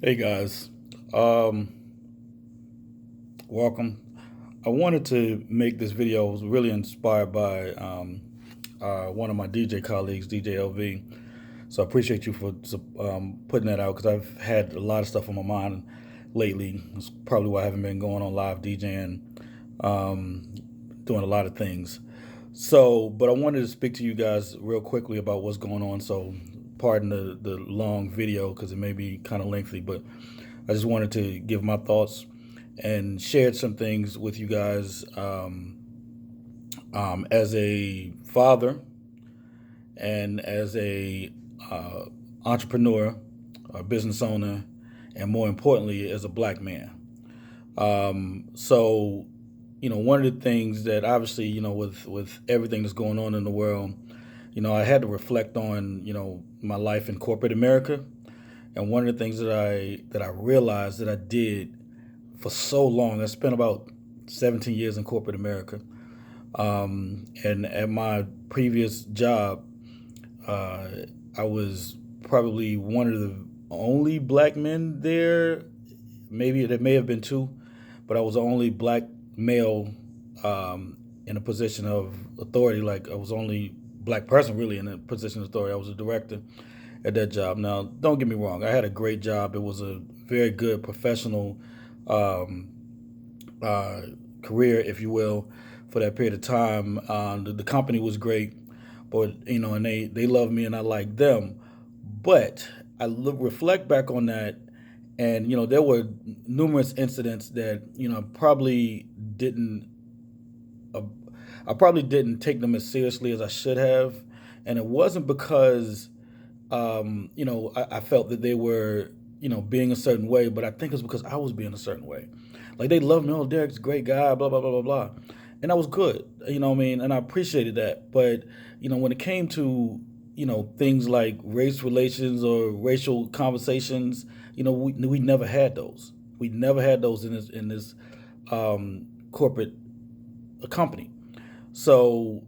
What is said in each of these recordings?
Hey guys, um, welcome. I wanted to make this video. I was really inspired by one of my DJ colleagues, DJ LV. So I appreciate you for putting that out because I've had a lot of stuff on my mind lately. That's probably why I haven't been going on live DJing, um, doing a lot of things. But I wanted to speak to you guys real quickly about what's going on. So pardon the long video because it may be kind of lengthy, but I just wanted to give my thoughts and shared some things with you guys as a father and as a uh, entrepreneur, a business owner, and more importantly, as a black man. So, one of the things that obviously, with everything that's going on in the world, I had to reflect on, my life in corporate America. And one of the things that I realized that I did for so long, I spent about 17 years in corporate America. And at my previous job, uh, I was probably one of the only black men there. Maybe there may have been two, but I was the only black male in a position of authority. Like I was the only black person really in a position of authority. I was a director at that job. Now, don't get me wrong, I had a great job. It was a very good professional um, uh, career, if you will, for that period of time. The company was great, but and they loved me and I liked them. But reflect back on that, and there were numerous incidents that probably didn't. Uh, I probably didn't take them as seriously as I should have, and it wasn't because I felt that they were being a certain way, but I think it's because I was being a certain way. Like they loved me. Oh, Derek's a great guy. Blah blah blah blah blah, and that was good. What I mean, and I appreciated that. But when it came to things like race relations or racial conversations, we never had those. We never had those in this corporate company. So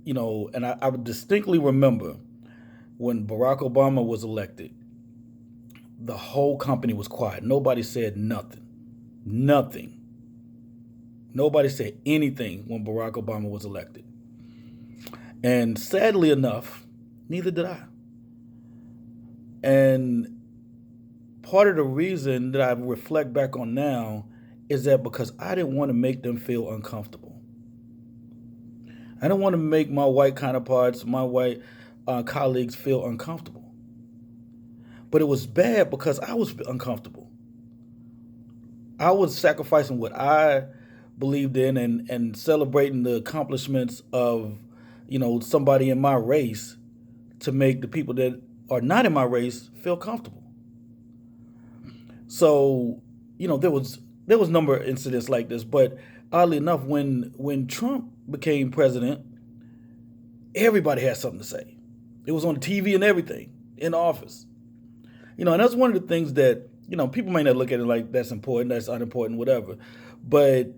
and I distinctly remember when Barack Obama was elected, the whole company was quiet. Nobody said nothing. Nothing. Nobody said anything when Barack Obama was elected. And sadly enough, neither did I. And part of the reason that I reflect back on now is that because I didn't want to make them feel uncomfortable. I didn't want to make my white counterparts, my white colleagues feel uncomfortable. But it was bad because I was uncomfortable. I was sacrificing what I believed in and celebrating the accomplishments of, somebody in my race to make the people that are not in my race feel comfortable. So, there was a number of incidents like this, but oddly enough, when Trump became president, everybody had something to say. It was on TV and everything in the office. And that's one of the things that people may not look at it like that's important, that's unimportant, whatever. But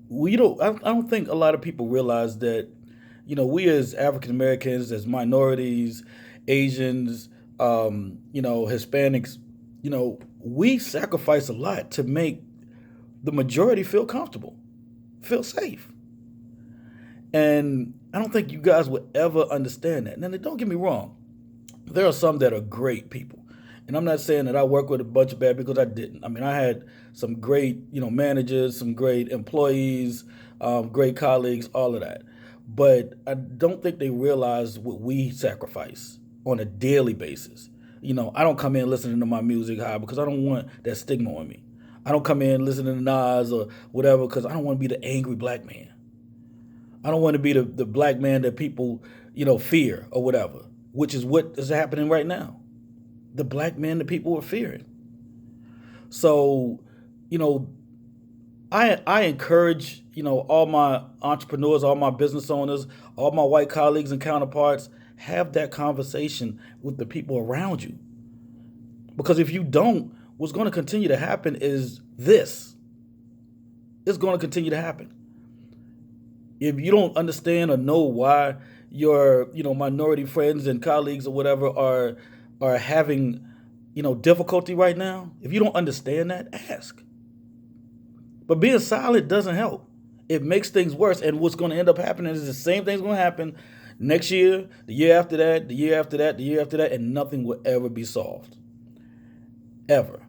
I don't think a lot of people realize that we as African Americans, as minorities, Asians, Hispanics, we sacrifice a lot to make the majority feel comfortable, feel safe. And I don't think you guys would ever understand that. Now, don't get me wrong, there are some that are great people. And I'm not saying that I work with a bunch of bad people because I didn't. I mean, I had some great, managers, some great employees, great colleagues, all of that. But I don't think they realize what we sacrifice on a daily basis. I don't come in listening to my music high because I don't want that stigma on me. I don't come in listening to Nas or whatever because I don't want to be the angry black man. I don't want to be the black man that people, fear or whatever, which is what is happening right now. The black man that people are fearing. So, you know, I encourage, all my entrepreneurs, all my business owners, all my white colleagues and counterparts, have that conversation with the people around you. Because if you don't, what's going to continue to happen is this. It's going to continue to happen. If you don't understand or know why your minority friends and colleagues or whatever are having difficulty right now, if you don't understand that, ask. But being silent doesn't help. It makes things worse. And what's going to end up happening is the same thing's going to happen next year, the year after that, the year after that, the year after that, and nothing will ever be solved. Ever.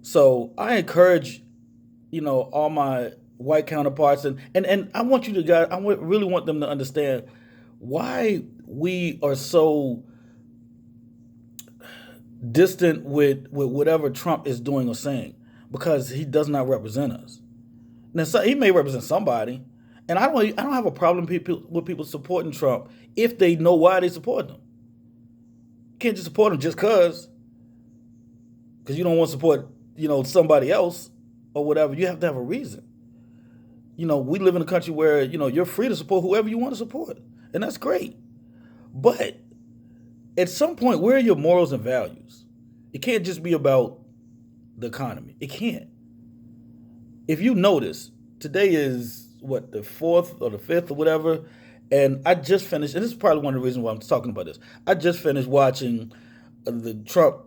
So I encourage, all my white counterparts, and I want you to guys, really want them to understand why we are so distant with whatever Trump is doing or saying, because he does not represent us. Now, so he may represent somebody, and I don't have a problem with people supporting Trump if they know why they support him. You can't just support him just because you don't want to support somebody else or whatever. You have to have a reason. We live in a country where you're free to support whoever you want to support, and that's great. But at some point, where are your morals and values? It can't just be about the economy. It can't. If you notice, today is the 4th or the 5th or whatever, and I just finished, and this is probably one of the reasons why I'm talking about this. I just finished watching the Trump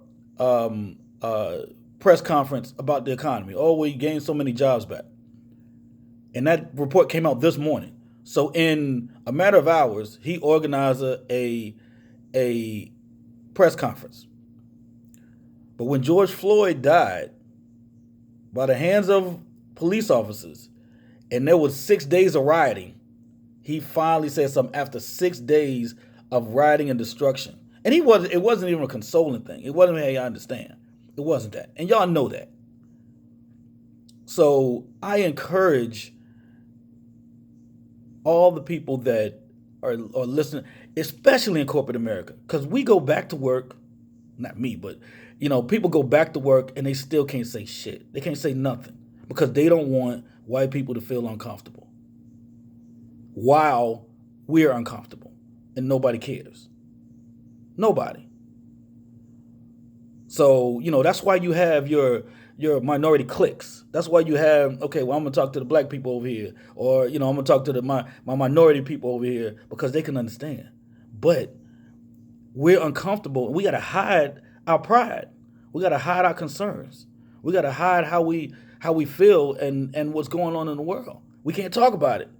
press conference about the economy. Oh, we gained so many jobs back. And that report came out this morning. So in a matter of hours, he organized a press conference. But when George Floyd died by the hands of police officers, and there was 6 days of rioting, he finally said something after 6 days of rioting and destruction. And it wasn't even a consoling thing. It wasn't, hey, I understand. It wasn't that. And y'all know that. So I encourage all the people that are listening, especially in corporate America, because we go back to work, not me, but people go back to work and they still can't say shit. They can't say nothing because they don't want white people to feel uncomfortable while we're uncomfortable and nobody cares. Nobody. So, that's why you have your minority cliques. That's why you have, okay, well, I'm going to talk to the black people over here. Or, I'm going to talk to my minority people over here because they can understand. But we're uncomfortable. We got to hide our pride. We got to hide our concerns. We got to hide how we feel and what's going on in the world. We can't talk about it.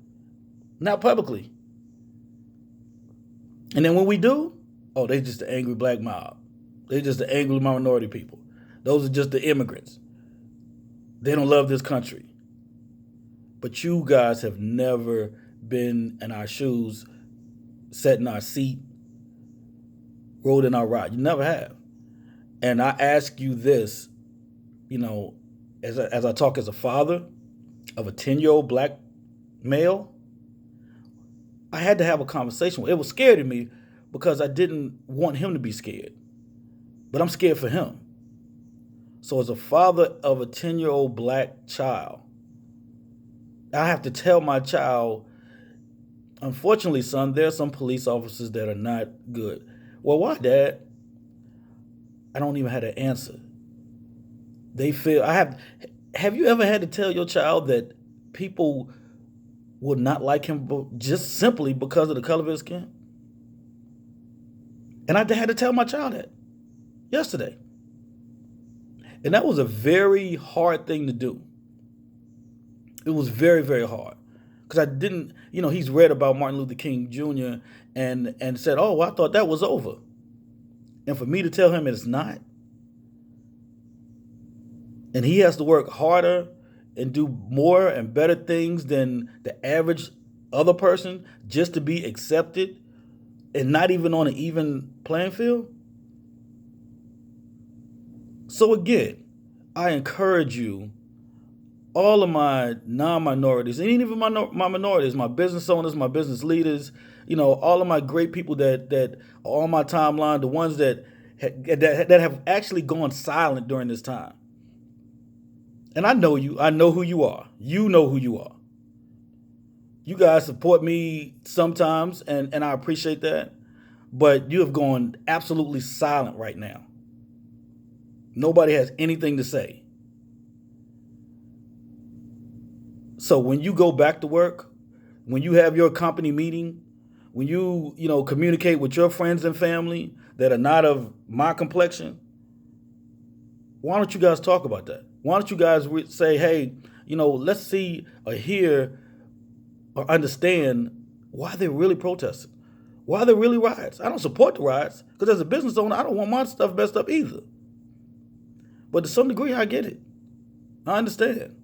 Not publicly. And then when we do, they just the angry black mob. They're just the angry minority people. Those are just the immigrants. They don't love this country. But you guys have never been in our shoes, sat in our seat, rode in our ride. You never have. And I ask you this, as I talk as a father of a 10-year-old black male, I had to have a conversation. It was scary to me because I didn't want him to be scared. But I'm scared for him. So as a father of a 10-year-old black child, I have to tell my child, unfortunately, son, there are some police officers that are not good. Well, why, Dad? I don't even have to answer. They feel, have you ever had to tell your child that people would not like him just simply because of the color of his skin? And I had to tell my child that yesterday. And that was a very hard thing to do. It was very, very hard. Because I didn't, he's read about Martin Luther King Jr. and said, oh, I thought that was over. And for me to tell him it's not, and he has to work harder and do more and better things than the average other person just to be accepted and not even on an even playing field. So again, I encourage you, all of my non-minorities, and even my minorities, my business owners, my business leaders, all of my great people that are on my timeline, the ones that have actually gone silent during this time. And I know you. I know who you are. You know who you are. You guys support me sometimes, and I appreciate that. But you have gone absolutely silent right now. Nobody has anything to say. So when you go back to work, when you have your company meeting, when you communicate with your friends and family that are not of my complexion, Why don't you guys talk about that? Why don't you guys say, hey, let's see or hear or understand why they're really protesting, why they're really riots. I don't support the riots because as a business owner, I don't want my stuff messed up either. But to some degree, I get it. I understand.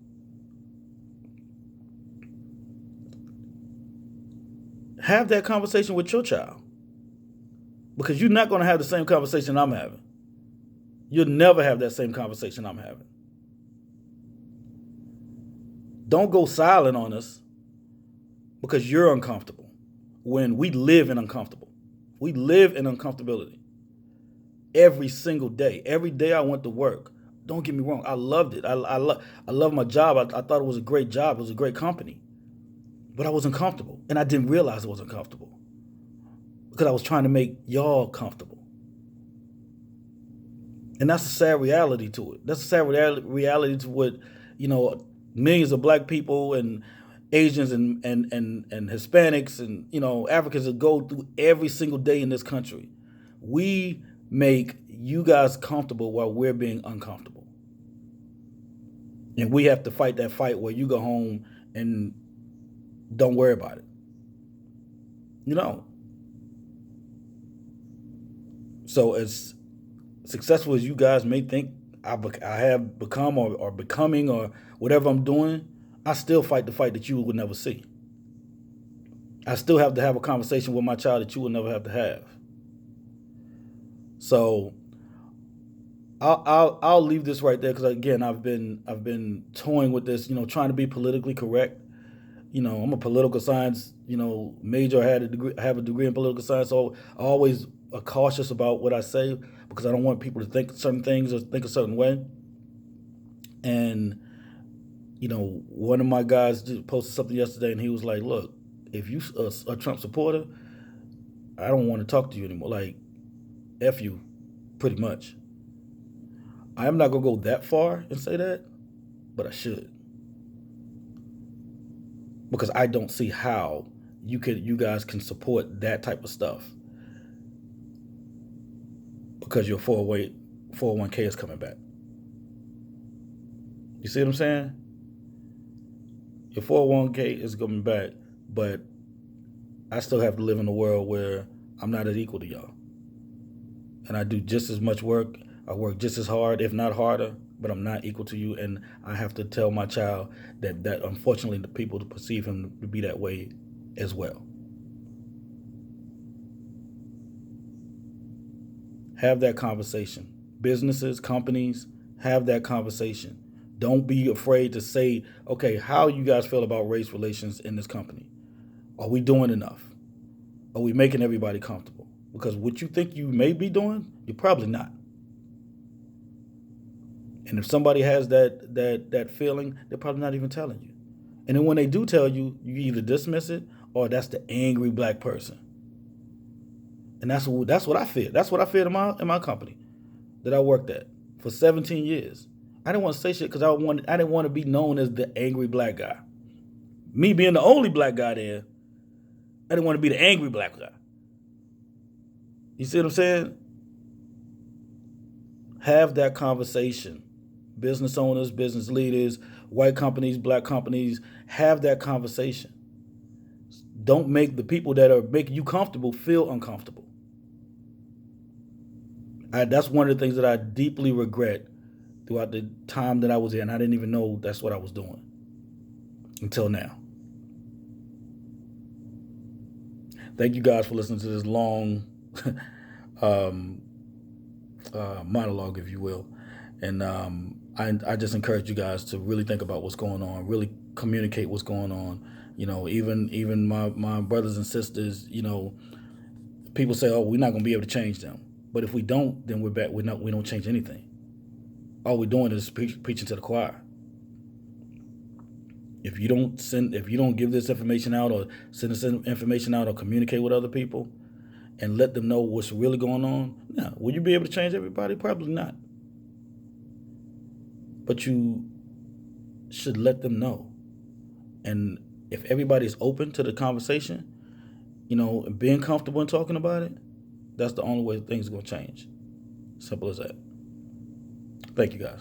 Have that conversation with your child because you're not going to have the same conversation I'm having. You'll never have that same conversation I'm having. Don't go silent on us because you're uncomfortable when we live in uncomfortable. We live in uncomfortability every single day. Every day I went to work. Don't get me wrong. I loved it. I love my job. I thought it was a great job. It was a great company. But I was uncomfortable. And I didn't realize it was uncomfortable because I was trying to make y'all comfortable. And that's a sad reality to it. That's a sad reality to what, millions of black people and Asians and Hispanics and, Africans that go through every single day in this country. We make you guys comfortable while we're being uncomfortable. And we have to fight that fight where you go home and don't worry about it. So as successful as you guys may think I have become or becoming or whatever I'm doing, I still fight the fight that you would never see. I still have to have a conversation with my child that you will never have to have. So I'll leave this right there because again I've been toying with this, trying to be politically correct. I'm a political science, major. I have a degree in political science, so I always are cautious about what I say because I don't want people to think certain things or think a certain way. And one of my guys just posted something yesterday, and he was like, "Look, if you a Trump supporter, I don't want to talk to you anymore. Like, F you, pretty much." I am not gonna go that far and say that, but I should. Because I don't see how you guys can support that type of stuff because your 401k is coming back. You see what I'm saying? Your 401k is coming back, but I still have to live in a world where I'm not as equal to y'all. And I do just as much work. I work just as hard, if not harder, but I'm not equal to you. And I have to tell my child that unfortunately the people perceive him to be that way as well. Have that conversation. Businesses, companies, have that conversation. Don't be afraid to say, okay, how you guys feel about race relations in this company? Are we doing enough? Are we making everybody comfortable? Because what you think you may be doing, you're probably not. And if somebody has that feeling, they're probably not even telling you. And then when they do tell you, you either dismiss it or that's the angry black person. And that's what I feared. That's what I feared in my company that I worked at for 17 years. I didn't want to say shit because I didn't want to be known as the angry black guy. Me being the only black guy there, I didn't want to be the angry black guy. You see what I'm saying? Have that conversation. Business owners, business leaders, white companies, black companies, have that conversation. Don't make the people that are making you comfortable feel uncomfortable. That's one of the things that I deeply regret throughout the time that I was there, and I didn't even know that's what I was doing until now. Thank you guys for listening to this long monologue, if you will. And I just encourage you guys to really think about what's going on, really communicate what's going on. Even my brothers and sisters, people say, oh, we're not going to be able to change them. But if we don't, then we're back. We don't change anything. All we're doing is preaching to the choir. If you don't give this information out or send this information out or communicate with other people and let them know what's really going on, now, will you be able to change everybody? Probably not. But you should let them know. And if everybody's open to the conversation, and being comfortable in talking about it, that's the only way things are going to change. Simple as that. Thank you, guys.